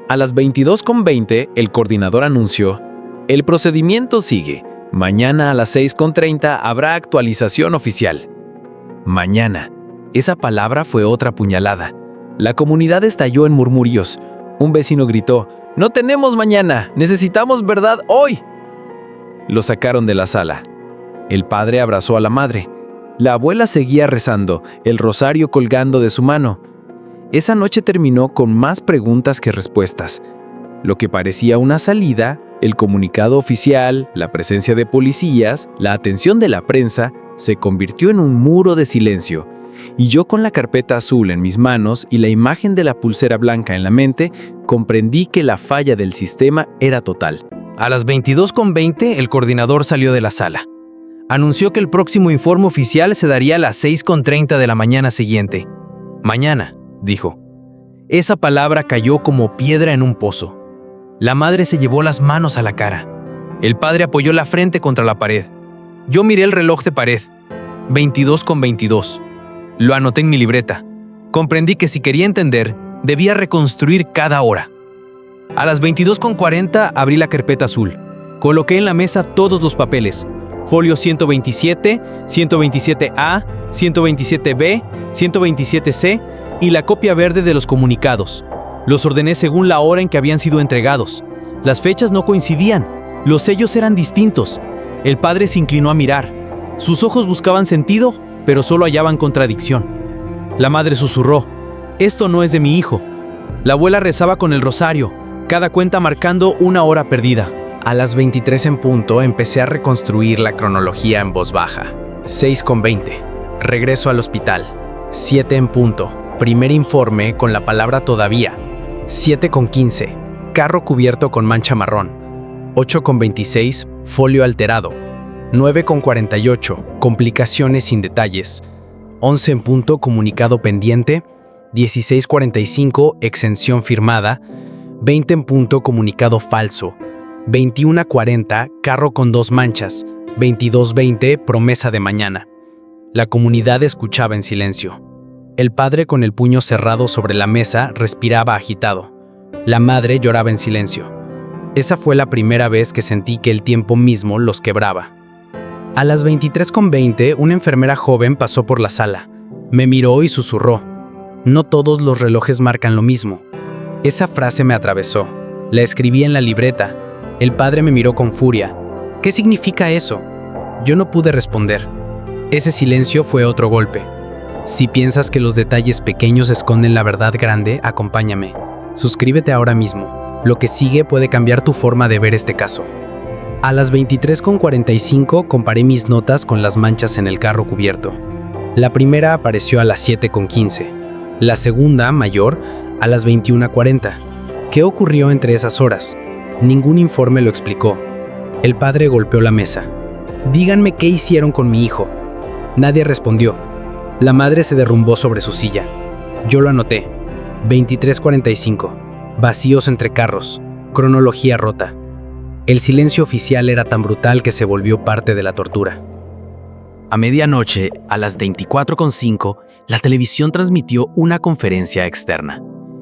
A las 22:20 el coordinador anunció: el procedimiento sigue. Mañana a las 6:30 habrá actualización oficial. Mañana. Esa palabra fue otra puñalada. La comunidad estalló en murmurios. Un vecino gritó: «No tenemos mañana, necesitamos verdad hoy». Lo sacaron de la sala. El padre abrazó a la madre. La abuela seguía rezando, el rosario colgando de su mano. Esa noche terminó con más preguntas que respuestas. Lo que parecía una salida, el comunicado oficial, la presencia de policías, la atención de la prensa, se convirtió en un muro de silencio. Y yo, con la carpeta azul en mis manos y la imagen de la pulsera blanca en la mente, comprendí que la falla del sistema era total. A las 22:20 el coordinador salió de la sala. Anunció que el próximo informe oficial se daría a las 6:30 de la mañana siguiente. Mañana, dijo. Esa palabra cayó como piedra en un pozo. La madre se llevó las manos a la cara. El padre apoyó la frente contra la pared. Yo miré el reloj de pared. 22:22. Lo anoté en mi libreta. Comprendí que si quería entender, debía reconstruir cada hora. A las 22:40 abrí la carpeta azul. Coloqué en la mesa todos los papeles. Folio 127, 127A, 127B, 127C y la copia verde de los comunicados. Los ordené según la hora en que habían sido entregados. Las fechas no coincidían. Los sellos eran distintos. El padre se inclinó a mirar. Sus ojos buscaban sentido, pero solo hallaban contradicción. La madre susurró: «Esto no es de mi hijo». La abuela rezaba con el rosario, cada cuenta marcando una hora perdida. A las 23 en punto empecé a reconstruir la cronología en voz baja. 6:20. Regreso al hospital. 7 en punto. Primer informe con la palabra todavía. 7:15. Carro cubierto con mancha marrón. 8:26. Folio alterado. 9:48. Complicaciones sin detalles. 11 en punto. Comunicado pendiente. 16:45. Exención firmada. 20 en punto. Comunicado falso. 21:40. Carro con 2 manchas. 22:20. Promesa de mañana. La comunidad escuchaba en silencio. El padre, con el puño cerrado sobre la mesa, respiraba agitado. La madre lloraba en silencio. Esa fue la primera vez que sentí que el tiempo mismo los quebraba. A las 23:20, una enfermera joven pasó por la sala. Me miró y susurró: «No todos los relojes marcan lo mismo». Esa frase me atravesó. La escribí en la libreta. El padre me miró con furia. «¿Qué significa eso?». Yo no pude responder. Ese silencio fue otro golpe. Si piensas que los detalles pequeños esconden la verdad grande, acompáñame. Suscríbete ahora mismo. Lo que sigue puede cambiar tu forma de ver este caso. A las 23:45 comparé mis notas con las manchas en el carro cubierto. La primera apareció a las 7:15. La segunda, mayor, a las 21:40. ¿Qué ocurrió entre esas horas? Ningún informe lo explicó. El padre golpeó la mesa. «Díganme qué hicieron con mi hijo». Nadie respondió. La madre se derrumbó sobre su silla. Yo lo anoté. 23:45. Vacíos entre carros. Cronología rota. El silencio oficial era tan brutal que se volvió parte de la tortura. A medianoche, a las 24:05, la televisión transmitió una conferencia externa.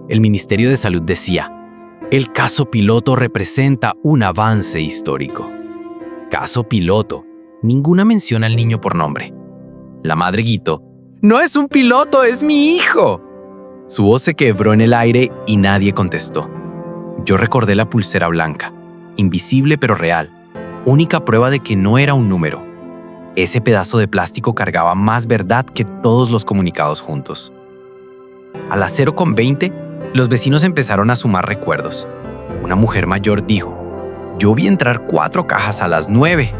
El Ministerio de Salud decía: «El caso piloto representa un avance histórico». Caso piloto. Ninguna mención al niño por nombre. La madre gritó: «¡No es un piloto, es mi hijo!». Su voz se quebró en el aire y nadie contestó. Yo recordé la pulsera blanca, invisible pero real, única prueba de que no era un número. Ese pedazo de plástico cargaba más verdad que todos los comunicados juntos. A las 0:20, los vecinos empezaron a sumar recuerdos. Una mujer mayor dijo: «Yo vi entrar 4 cajas a las 9».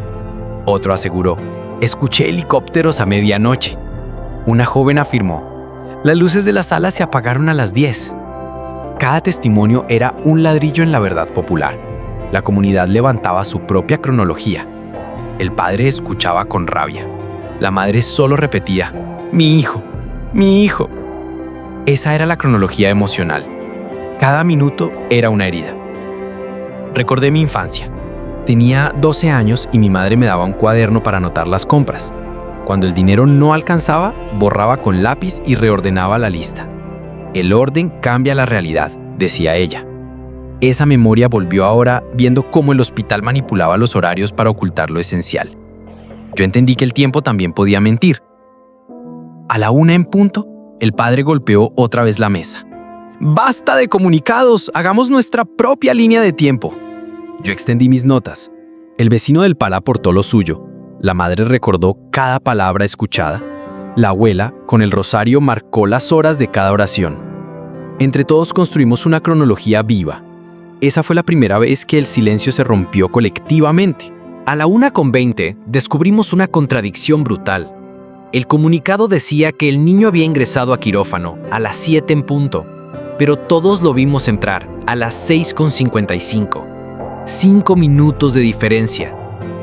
Otro aseguró: «Escuché helicópteros a medianoche». Una joven afirmó: Las luces de la sala se apagaron a las 10. Cada testimonio era un ladrillo en la verdad popular. La comunidad levantaba su propia cronología. El padre escuchaba con rabia. La madre solo repetía, mi hijo, mi hijo. Esa era la cronología emocional. Cada minuto era una herida. Recordé mi infancia. Tenía 12 años y mi madre me daba un cuaderno para anotar las compras. Cuando el dinero no alcanzaba, borraba con lápiz y reordenaba la lista. El orden cambia la realidad, decía ella. Esa memoria volvió ahora viendo cómo el hospital manipulaba los horarios para ocultar lo esencial. Yo entendí que el tiempo también podía mentir. A la 1 en punto, el padre golpeó otra vez la mesa. ¡Basta de comunicados! ¡Hagamos nuestra propia línea de tiempo! Yo extendí mis notas. El vecino del pala aportó lo suyo. La madre recordó cada palabra escuchada. La abuela, con el rosario, marcó las horas de cada oración. Entre todos construimos una cronología viva. Esa fue la primera vez que el silencio se rompió colectivamente. A la 1:20 descubrimos una contradicción brutal. El comunicado decía que el niño había ingresado a quirófano a las 7 en punto, pero todos lo vimos entrar a las 6:55. 5 minutos de diferencia.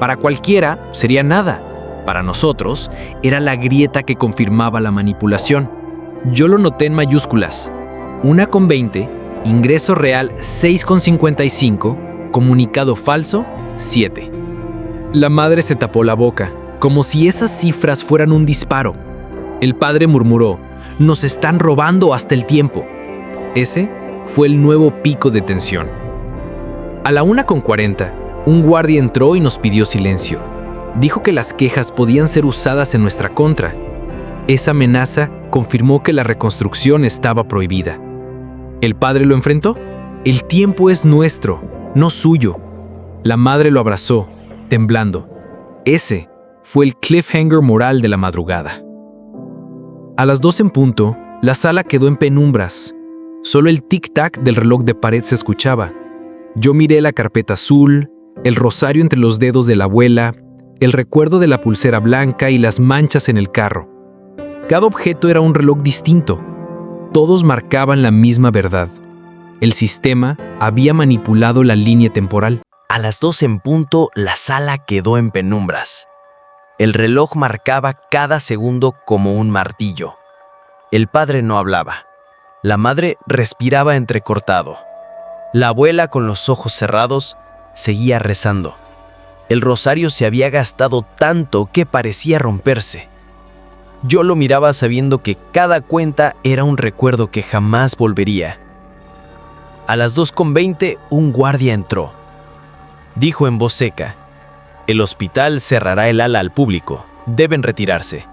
Para cualquiera sería nada. Para nosotros era la grieta que confirmaba la manipulación. Yo lo noté en mayúsculas. 1:20, ingreso real 6:55, comunicado falso 7. La madre se tapó la boca, como si esas cifras fueran un disparo. El padre murmuró, nos están robando hasta el tiempo. Ese fue el nuevo pico de tensión. A la 1:40, un guardia entró y nos pidió silencio. Dijo que las quejas podían ser usadas en nuestra contra. Esa amenaza confirmó que la reconstrucción estaba prohibida. ¿El padre lo enfrentó? El tiempo es nuestro, no suyo. La madre lo abrazó, temblando. Ese fue el cliffhanger moral de la madrugada. A las 2 en punto, la sala quedó en penumbras. Solo el tic-tac del reloj de pared se escuchaba. Yo miré la carpeta azul, el rosario entre los dedos de la abuela, el recuerdo de la pulsera blanca y las manchas en el carro. Cada objeto era un reloj distinto. Todos marcaban la misma verdad. El sistema había manipulado la línea temporal. A las 2 en punto, la sala quedó en penumbras. El reloj marcaba cada segundo como un martillo. El padre no hablaba. La madre respiraba entrecortado. La abuela, con los ojos cerrados, seguía rezando. El rosario se había gastado tanto que parecía romperse. Yo lo miraba sabiendo que cada cuenta era un recuerdo que jamás volvería. A las 2:20, un guardia entró. Dijo en voz seca, el hospital cerrará el ala al público, deben retirarse.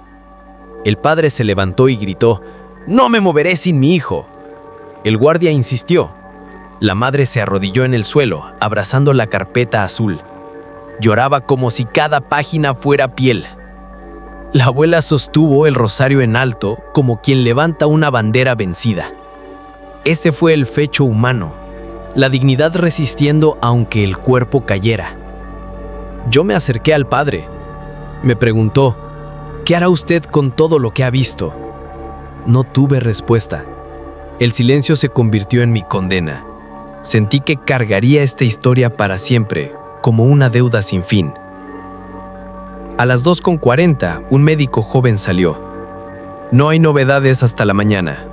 El padre se levantó y gritó, no me moveré sin mi hijo. El guardia insistió. La madre se arrodilló en el suelo, abrazando la carpeta azul. Lloraba como si cada página fuera piel. La abuela sostuvo el rosario en alto como quien levanta una bandera vencida. Ese fue el fecho humano, la dignidad resistiendo aunque el cuerpo cayera. Yo me acerqué al padre. Me preguntó, ¿qué hará usted con todo lo que ha visto? No tuve respuesta. El silencio se convirtió en mi condena. Sentí que cargaría esta historia para siempre, como una deuda sin fin. A las 2:40, un médico joven salió. No hay novedades hasta la mañana.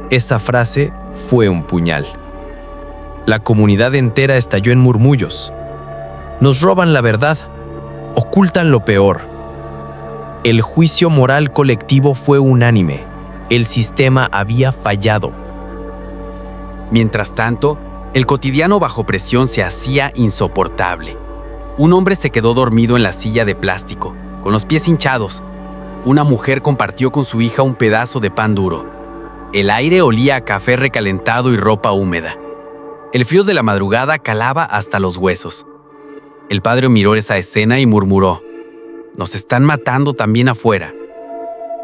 Esta frase fue un puñal. La comunidad entera estalló en murmullos. Nos roban la verdad, ocultan lo peor. El juicio moral colectivo fue unánime. El sistema había fallado. Mientras tanto, el cotidiano bajo presión se hacía insoportable. Un hombre se quedó dormido en la silla de plástico, con los pies hinchados. Una mujer compartió con su hija un pedazo de pan duro. El aire olía a café recalentado y ropa húmeda. El frío de la madrugada calaba hasta los huesos. El padre miró esa escena y murmuró, «Nos están matando también afuera».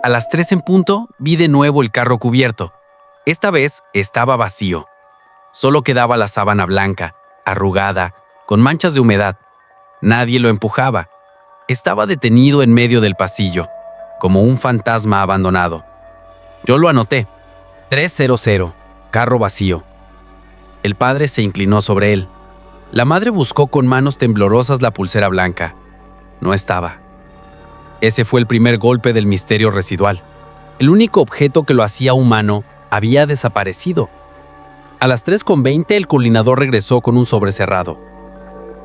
A las 3 en punto, vi de nuevo el carro cubierto. Esta vez estaba vacío. Solo quedaba la sábana blanca, arrugada, con manchas de humedad. Nadie lo empujaba. Estaba detenido en medio del pasillo, como un fantasma abandonado. Yo lo anoté. 300, carro vacío. El padre se inclinó sobre él. La madre buscó con manos temblorosas la pulsera blanca. No estaba. Ese fue el primer golpe del misterio residual. El único objeto que lo hacía humano había desaparecido. A las 3:20 el coordinador regresó con un sobre cerrado.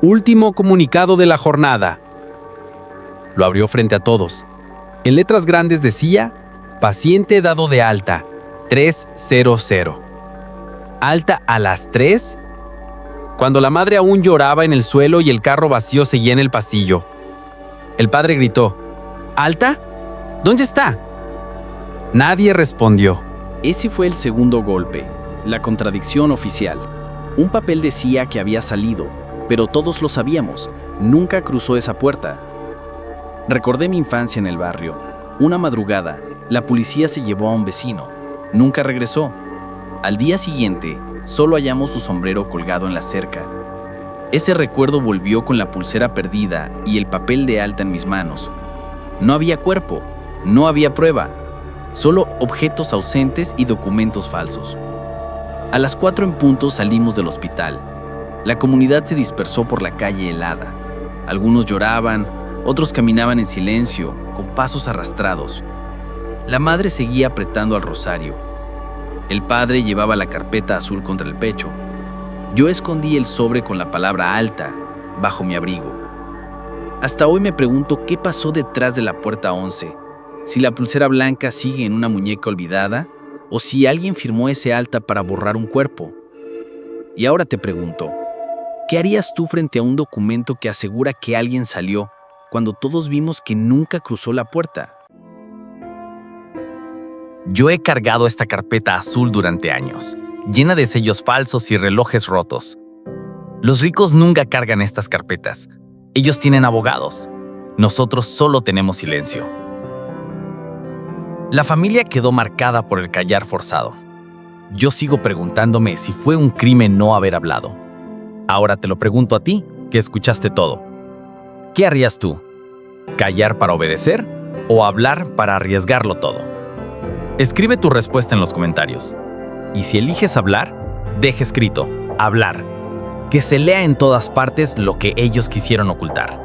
Último comunicado de la jornada. Lo abrió frente a todos. En letras grandes decía: paciente dado de alta, 300. ¿Alta a las 3? Cuando la madre aún lloraba en el suelo y el carro vacío seguía en el pasillo. El padre gritó: ¿alta? ¿Dónde está? Nadie respondió. Ese fue el segundo golpe, la contradicción oficial. Un papel decía que había salido, pero todos lo sabíamos. Nunca cruzó esa puerta. Recordé mi infancia en el barrio. Una madrugada, la policía se llevó a un vecino. Nunca regresó. Al día siguiente, solo hallamos su sombrero colgado en la cerca. Ese recuerdo volvió con la pulsera perdida y el papel de alta en mis manos. No había cuerpo, no había prueba, solo objetos ausentes y documentos falsos. A las 4 en punto salimos del hospital. La comunidad se dispersó por la calle helada. Algunos lloraban, otros caminaban en silencio, con pasos arrastrados. La madre seguía apretando al rosario. El padre llevaba la carpeta azul contra el pecho. Yo escondí el sobre con la palabra alta bajo mi abrigo. Hasta hoy me pregunto qué pasó detrás de la puerta 11, si la pulsera blanca sigue en una muñeca olvidada o si alguien firmó ese alta para borrar un cuerpo. Y ahora te pregunto, ¿qué harías tú frente a un documento que asegura que alguien salió cuando todos vimos que nunca cruzó la puerta? Yo he cargado esta carpeta azul durante años, llena de sellos falsos y relojes rotos. Los ricos nunca cargan estas carpetas. Ellos tienen abogados. Nosotros solo tenemos silencio. La familia quedó marcada por el callar forzado. Yo sigo preguntándome si fue un crimen no haber hablado. Ahora te lo pregunto a ti, que escuchaste todo. ¿Qué harías tú? ¿Callar para obedecer o hablar para arriesgarlo todo? Escribe tu respuesta en los comentarios. Y si eliges hablar, deja escrito, hablar. Que se lea en todas partes lo que ellos quisieron ocultar.